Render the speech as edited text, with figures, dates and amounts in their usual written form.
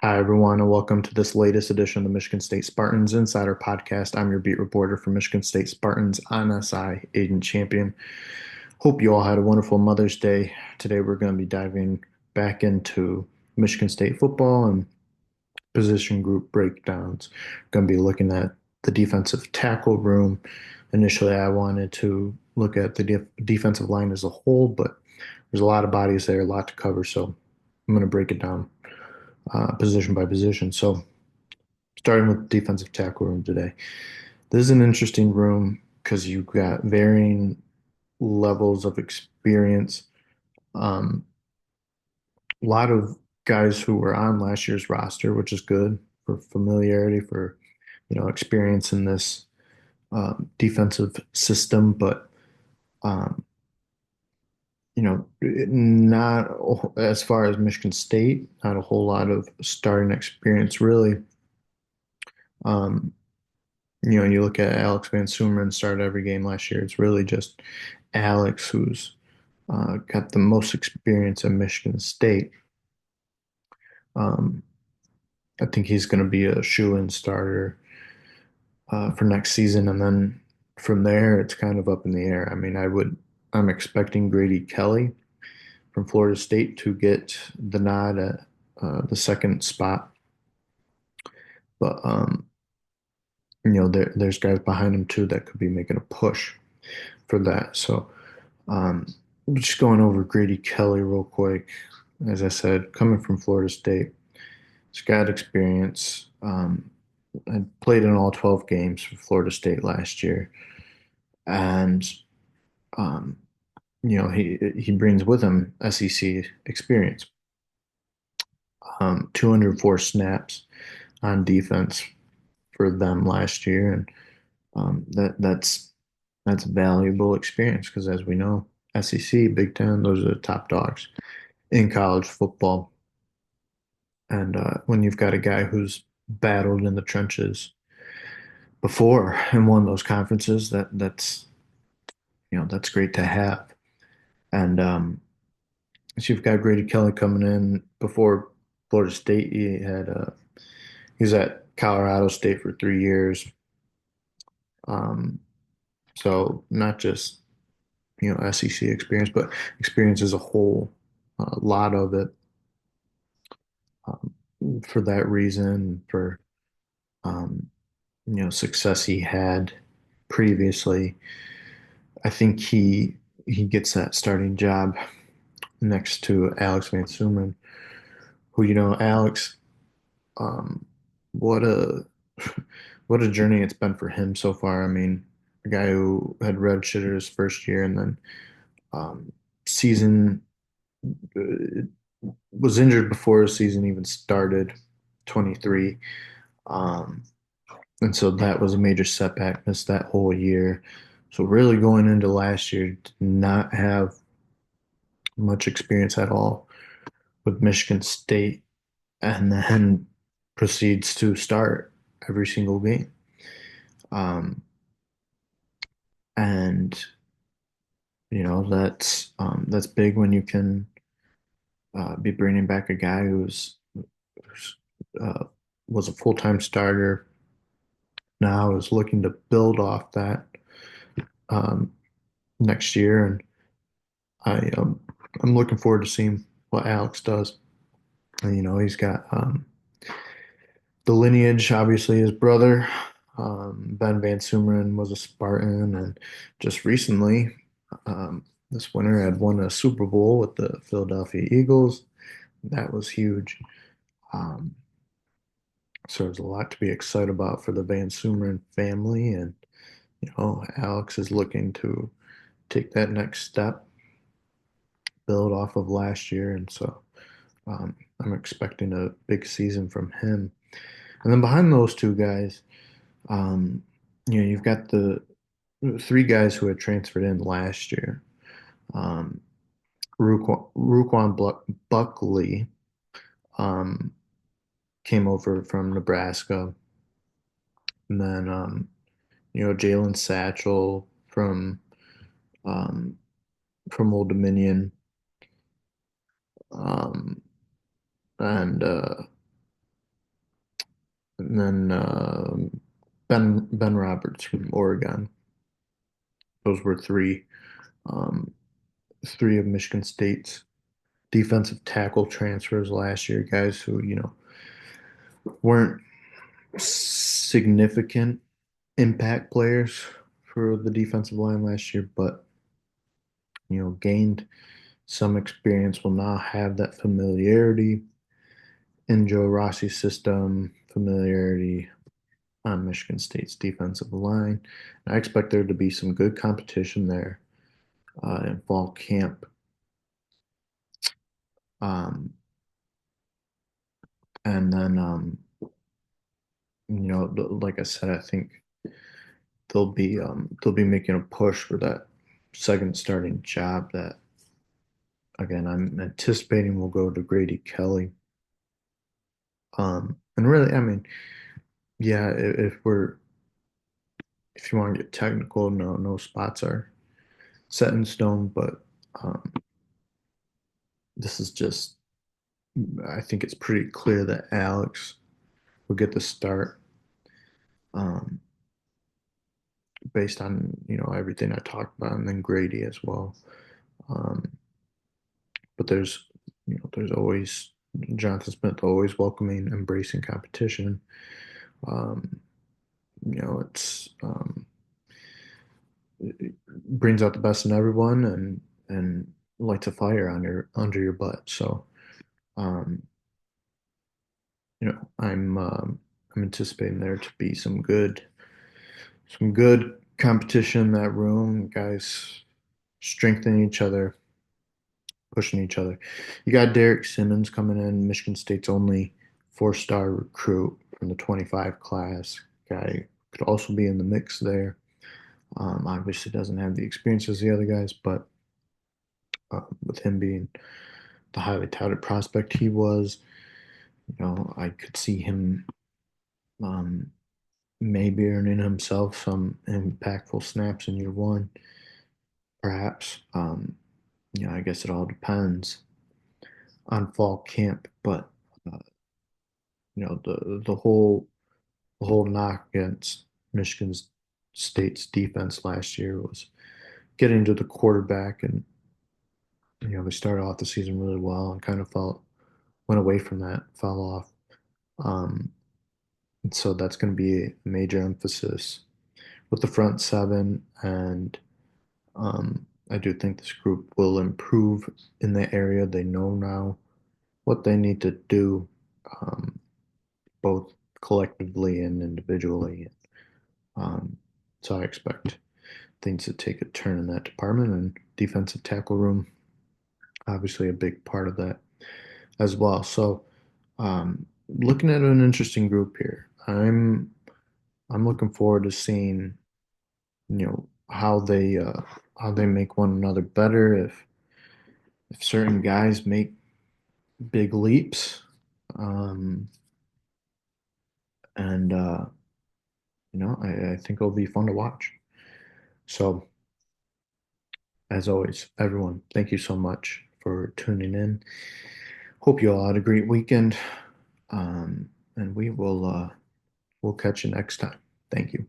Hi, everyone, and welcome to this latest edition of the Michigan State Spartans Insider Podcast. I'm your beat reporter for Michigan State Spartans on SI, Aiden Champion. Hope you all had a wonderful Mother's Day. Today, we're going to be diving back into Michigan State football and position group breakdowns. Going to be looking at the defensive tackle room. Initially, I wanted to look at the defensive line as a whole, but there's a lot of bodies there, a lot to cover, so I'm going to break it down position by position. So, starting with defensive tackle room today. This is an interesting room because you've got varying levels of experience. Um, a lot of guys who were on last year's roster, which is good for familiarity, for experience in this defensive system, but um, not as far as Michigan State, not a whole lot of starting experience really. Um, you look at Alex Van Sumeren started every game last year. It's really just Alex who's got the most experience at Michigan State. Um, I think he's going to be a shoe-in starter for next season, and then from there, it's kind of up in the air. I mean, I'm expecting Grady Kelly from Florida State to get the nod at the second spot, but there's guys behind him too that could be making a push for that. So, um, just going over Grady Kelly real quick. As I said, coming from Florida State, he's got experience. I played in all 12 games for Florida State last year, and um, he brings with him SEC experience. 204 snaps on defense for them last year, and that's valuable experience because, as we know, SEC, Big Ten, those are the top dogs in college football. And when you've got a guy who's battled in the trenches before and won those conferences, that's great to have. And so you've got Grady Kelly coming in before Florida State. He's at Colorado State for 3 years. Um, so not just SEC experience, but experience as a whole. A lot of it for that reason, for um, success he had previously. I think he gets that starting job next to Alex Van Sumen, who Alex, um, what a what a journey it's been for him so far. I mean, a guy who had redshirted his first year and then um, season was injured before his season even started, 23. Um, and so that was a major setback, missed that whole year. So really going into last year, did not have much experience at all with Michigan State, and then proceeds to start every single game. Um, and that's big when you can be bringing back a guy who's was a full-time starter, now is looking to build off that um, next year, and I'm looking forward to seeing what Alex does. And, he's got the lineage, obviously, his brother, Ben Van Sumeren was a Spartan, and just recently, this winter had won a Super Bowl with the Philadelphia Eagles. That was huge. Um, so there's a lot to be excited about for the Van Sumeren family, and Alex is looking to take that next step, build off of last year, and so I'm expecting a big season from him. And then behind those two guys, um, you've got the three guys who had transferred in last year. Um, Buckley um, came over from Nebraska, and then Jalen Satchel um, from Old Dominion, um, and and then Ben Roberts from Oregon. Those were um, three of Michigan State's defensive tackle transfers last year, guys who, weren't significant impact players for the defensive line last year, but, gained some experience, will now have that familiarity in Joe Rossi's system, familiarity on Michigan State's defensive line. And I expect there to be some good competition there in fall camp. Um, and then, like I said, I think they'll be making a push for that second starting job that again I'm anticipating will go to Grady Kelly. And really, I mean, yeah, if you want to get technical, no spots are set in stone, but um, this is just I think it's pretty clear that Alex will get the start um, based on everything I talked about, and then Grady as well. Um, but there's always Jonathan Smith always welcoming, embracing competition. Um, it brings out the best in everyone and lights a fire under your butt. So um, I'm anticipating there to be some good competition in that room, guys strengthening each other, pushing each other. You got Derek Simmons coming in, Michigan State's only four-star recruit from the 25 class. Guy could also be in the mix there. Obviously doesn't have the experience as the other guys, but with him being the highly touted prospect he was, I could see him um, maybe earning himself some impactful snaps in year one, perhaps. I guess it all depends on fall camp, but uh, the whole knock against Michigan State's defense last year was getting to the quarterback, and they started off the season really well and kind of went away from that, fell off. Um, and so that's going to be a major emphasis with the front seven, and I do think this group will improve in the area. They know now what they need to do, um, both collectively and individually. Um, so I expect things to take a turn in that department, and defensive tackle room, obviously a big part of that as well. So looking at an interesting group here. I'm looking forward to seeing how they make one another better. If certain guys make big leaps, um, and I think it'll be fun to watch. So as always, everyone, thank you so much for tuning in. Hope you all had a great weekend, and we'll catch you next time. Thank you.